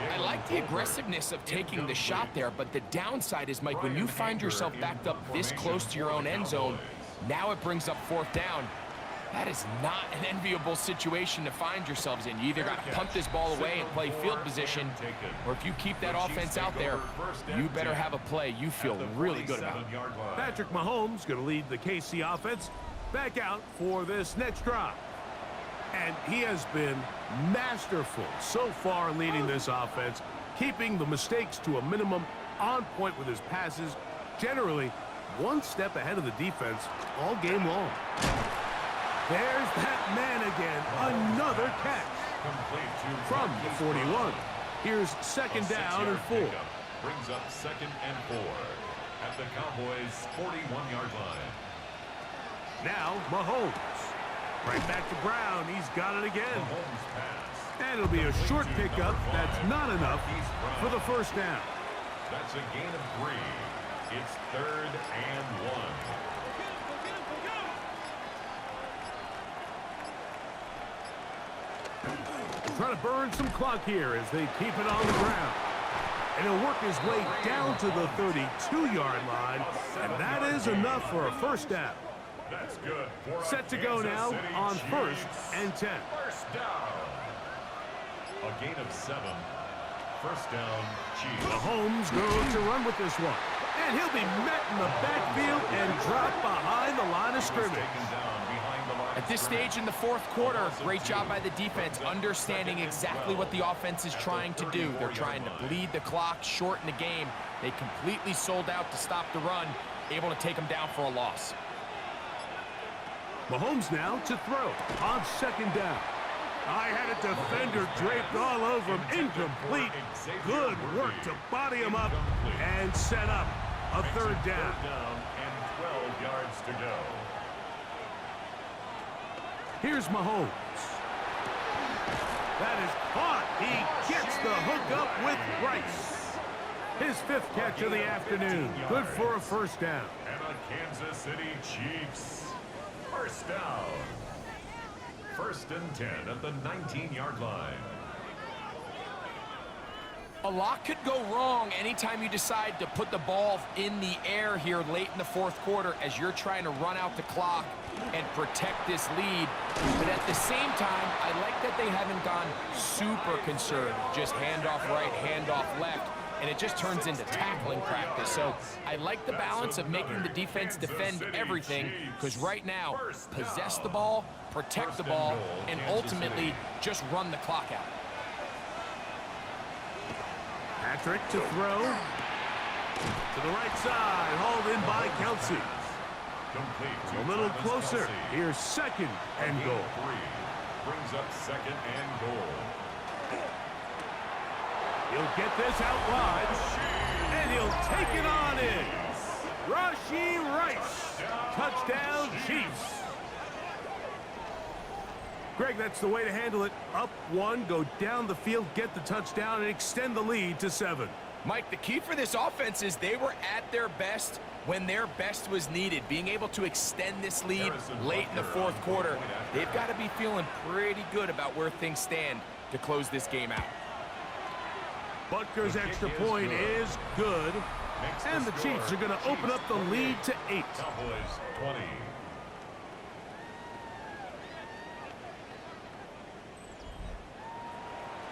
I like the aggressiveness of taking the shot there, but the downside is, Mike, when you find yourself backed up this close to your own end zone, now it brings up fourth down. That is not an enviable situation to find yourselves in. You either got to punt this ball away and play field position, or if you keep that offense out there, you better have a play you feel really good about. Patrick Mahomes going to lead the KC offense back out for this next drive. And he has been masterful so far leading this offense, keeping the mistakes to a minimum, on point with his passes, generally one step ahead of the defense all game long. There's that man again, another catch from the 41. Here's second down and 4. Brings up second and 4 at the Cowboys' 41-yard line. Now Mahomes. Right back to Brown. He's got it again. And it'll be a short pickup. That's not enough for the first down. That's a gain of 3. It's third and 1. Trying to burn some clock here as they keep it on the ground. And he'll work his way down to the 32-yard line. And that is enough for a first down. That's good. Set to go now on first and 10. First down. A gain of 7. First down, Chiefs. Mahomes goes to run with this one. And he'll be met in the backfield and dropped behind the line of scrimmage. At this stage in the fourth quarter, great job by the defense, understanding exactly what the offense is trying to do. They're trying to bleed the clock, shorten the game. They completely sold out to stop the run, able to take them down for a loss. Mahomes now to throw on second down. I had a defender draped all over him. Incomplete. Good work to body him up and set up a third down. And 12 yards to go. Here's Mahomes. That is caught. He gets the hook up with Rice. His fifth catch of the afternoon. Good for a first down. And a Kansas City Chiefs first down. 1st and 10 at the 19-yard line. A lot could go wrong anytime you decide to put the ball in the air here late in the fourth quarter as you're trying to run out the clock and protect this lead. But at the same time, I like that they haven't gone super conservative. Just handoff right, handoff left, and it just turns into tackling practice. So I like the balance of making the defense defend everything, because right now, possess the ball, protect the ball, and ultimately just run the clock out. Patrick to throw. To the right side, hauled in by Kelsey. A little closer. Here's second and goal. Brings up second and goal. He'll get this out wide, and he'll take it on in. Rashee Rice. Touchdown, Chiefs. Greg, that's the way to handle it. Up one, go down the field, get the touchdown, and extend the lead to 7. Mike, the key for this offense is they were at their best when their best was needed. Being able to extend this lead late in the fourth quarter, they've got to be feeling pretty good about where things stand to close this game out. Butker's extra point is good, and the Chiefs are going to open up the lead to 8. Cowboys 20.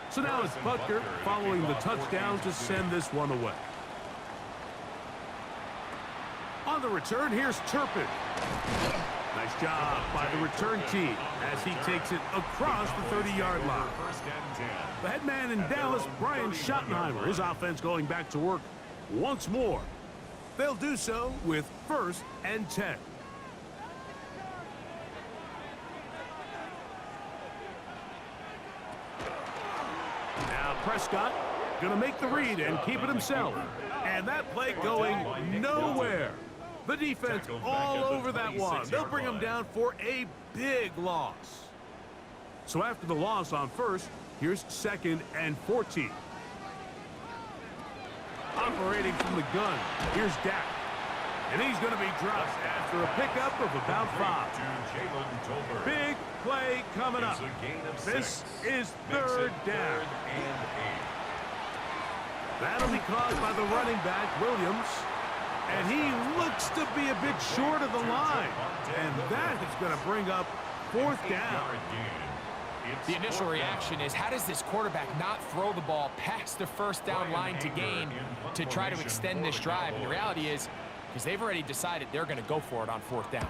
So now it's Butker following the touchdown to send this one away. On the return, here's Turpin. Nice job by the return team as he takes it across the 30-yard line. The head man in Dallas, Brian Schottenheimer, his offense going back to work once more. They'll do so with 1st and 10. Now Prescott gonna make the read and keep it himself. And that play going nowhere. The defense all over that one. They'll bring him down for a big loss. So after the loss on 1st, here's 2nd and 14. Operating from the gun, here's Dak. And he's going to be dropped after a pickup of about 5. Big play coming up. This is 3rd down. That'll be caused by the running back, Williams. And he looks to be a bit short of the line. And that is going to bring up 4th down. The initial reaction is, how does this quarterback not throw the ball past the 1st down line to gain to try to extend this drive? And the reality is, because they've already decided they're going to go for it on 4th down.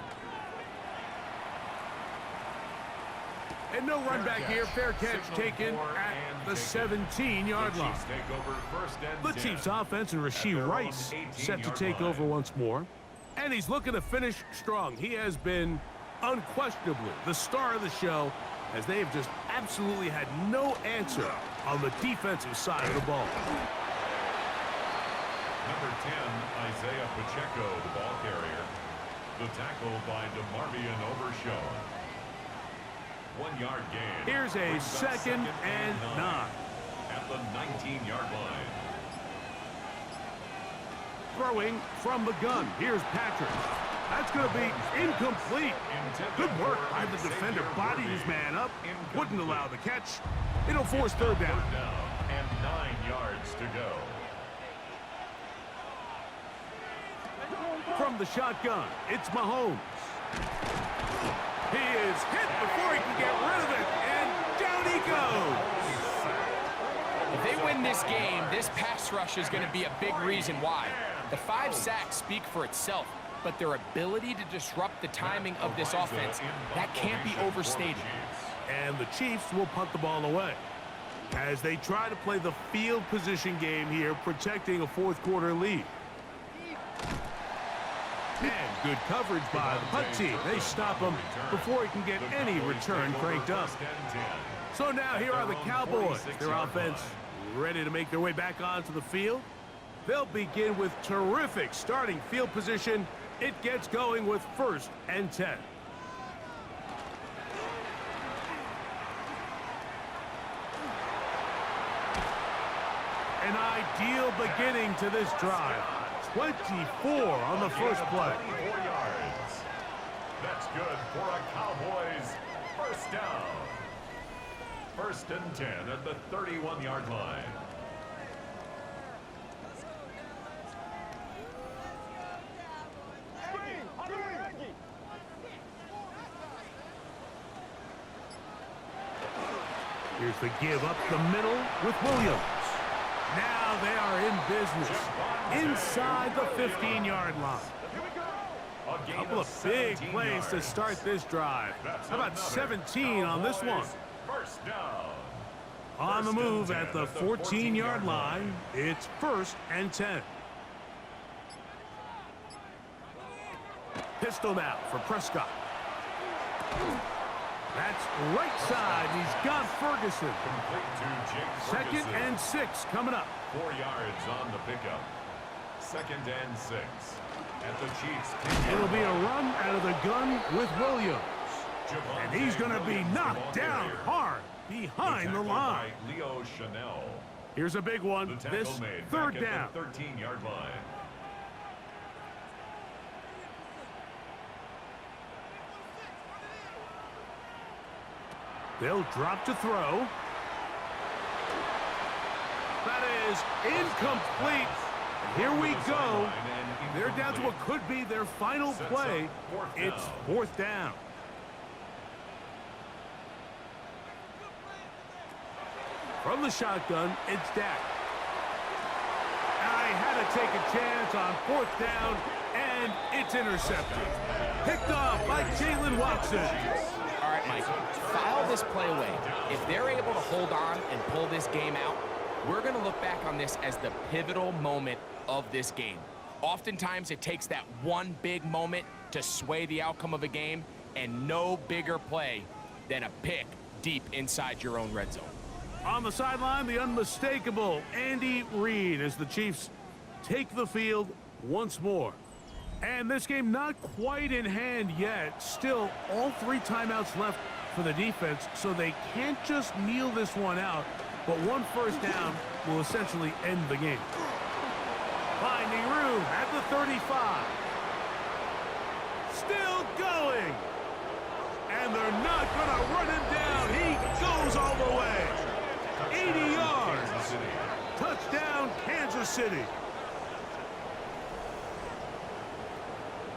And no run back here. Fair catch taken at the 17-yard line. The Chiefs offense and Rashee Rice set to take over once more. And he's looking to finish strong. He has been unquestionably the star of the show, as they have just absolutely had no answer on the defensive side of the ball. Number 10, Isaiah Pacheco, the ball carrier. The tackle by DeMarvion Overshown. 1-yard gain. Here's a 2nd and 9. At the 19-yard line. Throwing from the gun. Here's Patrick. That's going to be incomplete. Good work by the defender. Bodied his man up. Wouldn't allow the catch. It'll force 3rd down. And 9 yards to go. From the shotgun, it's Mahomes. He is hit before he can get rid of it, and down he goes. If they win this game, this pass rush is going to be a big reason why. The 5 sacks speak for itself, but their ability to disrupt the timing of this offense, that can't be overstated. And the Chiefs will punt the ball away as they try to play the field position game here, protecting a fourth-quarter lead. And good coverage by the punt team. They stop him before he can get any return cranked up. So now here are the Cowboys. Their offense ready to make their way back onto the field. They'll begin with terrific starting field position. It gets going with 1st and 10. An ideal beginning to this drive. 24 on the first play. 24 yards. That's good for a Cowboys first down. 1st and 10 at the 31-yard line. Here's the give up the middle with Williams. Now they are in business inside the 15-yard line. A couple of big plays to start this drive. How about 17 on this one? First down. On the move at the 14-yard line, it's 1st and 10. Pistol now for Prescott. That's right side. He's got Ferguson. Complete to Jake Second Ferguson. and 6 coming up. 4 yards on the pickup. 2nd and 6. At the Chiefs. It'll be a run out of the gun with Williams. And he's going to be knocked down hard behind the line. Leo Chanel. Here's a big one. The tackle This made 3rd back down. at the 13-yard line. They'll drop to throw. That is incomplete. And here we go. They're down to what could be their final play. It's 4th down. From the shotgun, it's Dak. I had to take a chance on 4th down, and it's intercepted. Picked off by Jalen Watson. All right, Mike, file this play away. If they're able to hold on and pull this game out, we're going to look back on this as the pivotal moment of this game. Oftentimes, it takes that one big moment to sway the outcome of a game, and no bigger play than a pick deep inside your own red zone. On the sideline, the unmistakable Andy Reid as the Chiefs take the field once more. And this game not quite in hand yet. Still, all 3 timeouts left for the defense, so they can't just kneel this one out. But 1 first down will essentially end the game. Finding room at the 35. Still going. And they're not going to run him down. He goes all the way. 80 yards. Touchdown, Kansas City.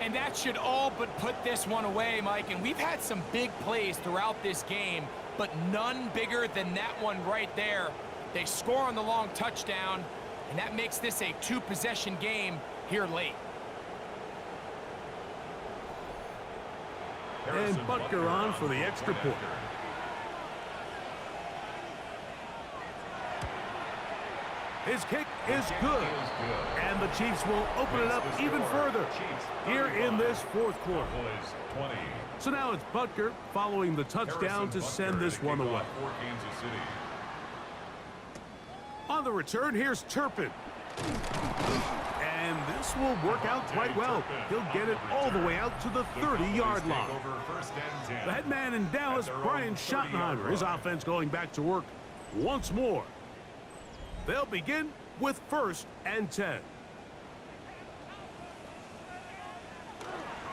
And that should all but put this one away, Mike. And we've had some big plays throughout this game, but none bigger than that one right there. They score on the long touchdown, and that makes this a 2-possession game here late. And Butker on for the extra point. His kick is good. And the Chiefs will open it up even further here in this 4th quarter. So now it's Butker following the touchdown to send this one away. On the return, here's Turpin. And this will work out quite well. He'll get it all the way out to the 30-yard line. The head man in Dallas, Brian Schottenheimer, his offense going back to work once more. They'll begin with 1st and 10.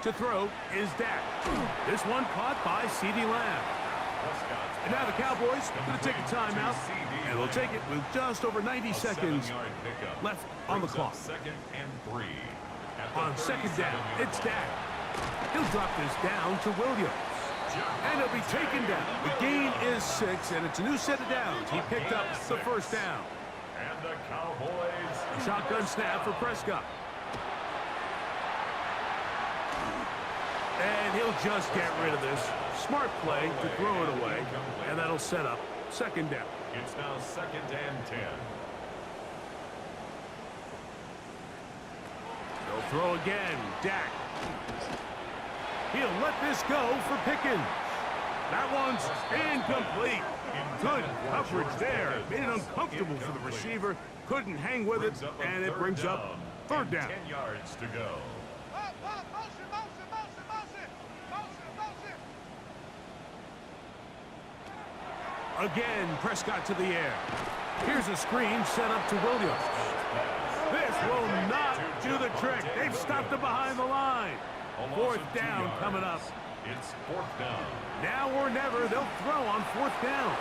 To throw is Dak. This one caught by CeeDee Lamb. And now the Cowboys are going to take a timeout, and they'll take it with just over 90 seconds left on the clock. On 2nd down, it's Dak. He'll drop this down to Williams. And he'll be taken down. The gain is 6, and it's a new set of downs. He picked up the 1st down. Cowboys. A shotgun snap for Prescott. And he'll just get rid of this. Smart play to throw it away. And that'll set up second down. It's now 2nd and 10. They'll throw again. Dak. He'll let this go for Pickens. That one's incomplete. Good coverage there. Made it uncomfortable for the receiver. Couldn't hang with it, and it brings up third down. 10 yards to go. Again, Prescott to the air. Here's a screen set up to Williams. This will not do the trick. They've stopped it behind the line. Fourth down coming up. It's 4th down. Now or never, they'll throw on 4th down.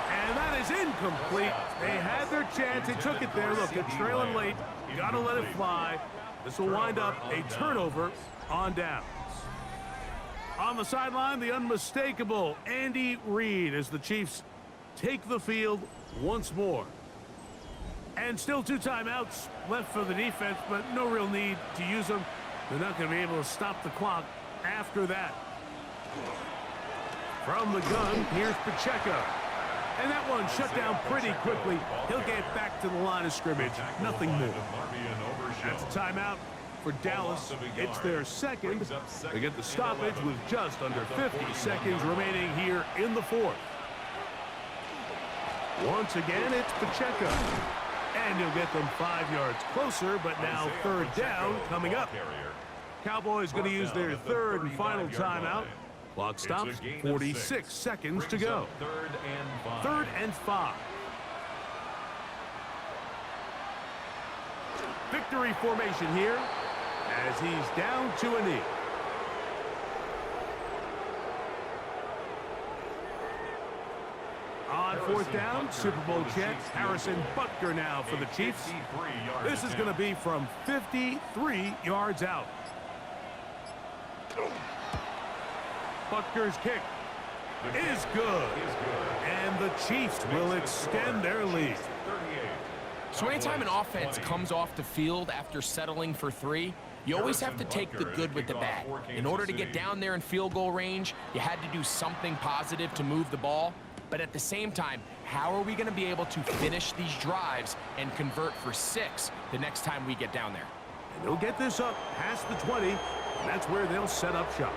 And that is incomplete. They had their chance. They took it there. Look, they're trailing late. Got to let it fly. This will wind up a turnover on downs. On the sideline, the unmistakable Andy Reid as the Chiefs take the field once more. And still 2 timeouts left for the defense, but no real need to use them. They're not going to be able to stop the clock after that. From the gun, here's Pacheco. And that one shut down pretty quickly. He'll get back to the line of scrimmage. Nothing more. That's a timeout for Dallas. It's their second. They get the stoppage with just under 50 seconds remaining here in the 4th. Once again, it's Pacheco. And he'll get them 5 yards closer, but now 3rd down coming up. Cowboys going to use their 3rd and final timeout. Clock stops, 46 seconds to go. 3rd and 5. Victory formation here as he's down to a knee. On 4th down, Super Bowl champ Harrison Butker now for the Chiefs. This is going to be from 53 yards out. Butker's kick is good. And the Chiefs will extend their lead. So anytime an offense comes off the field after settling for 3, you always have to take the good with the bad. In order to get down there in field goal range, you had to do something positive to move the ball. But at the same time, how are we going to be able to finish these drives and convert for 6 the next time we get down there? And they'll get this up past the 20, and that's where they'll set up shop.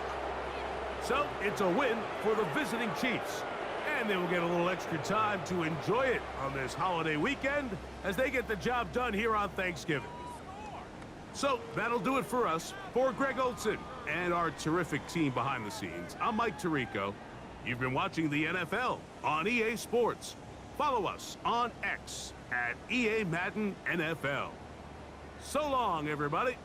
So it's a win for the visiting Chiefs. And they will get a little extra time to enjoy it on this holiday weekend as they get the job done here on Thanksgiving. So that'll do it for us. For Greg Olson and our terrific team behind the scenes, I'm Mike Tirico. You've been watching the NFL on EA Sports. Follow us on X at EA Madden NFL. So long, everybody.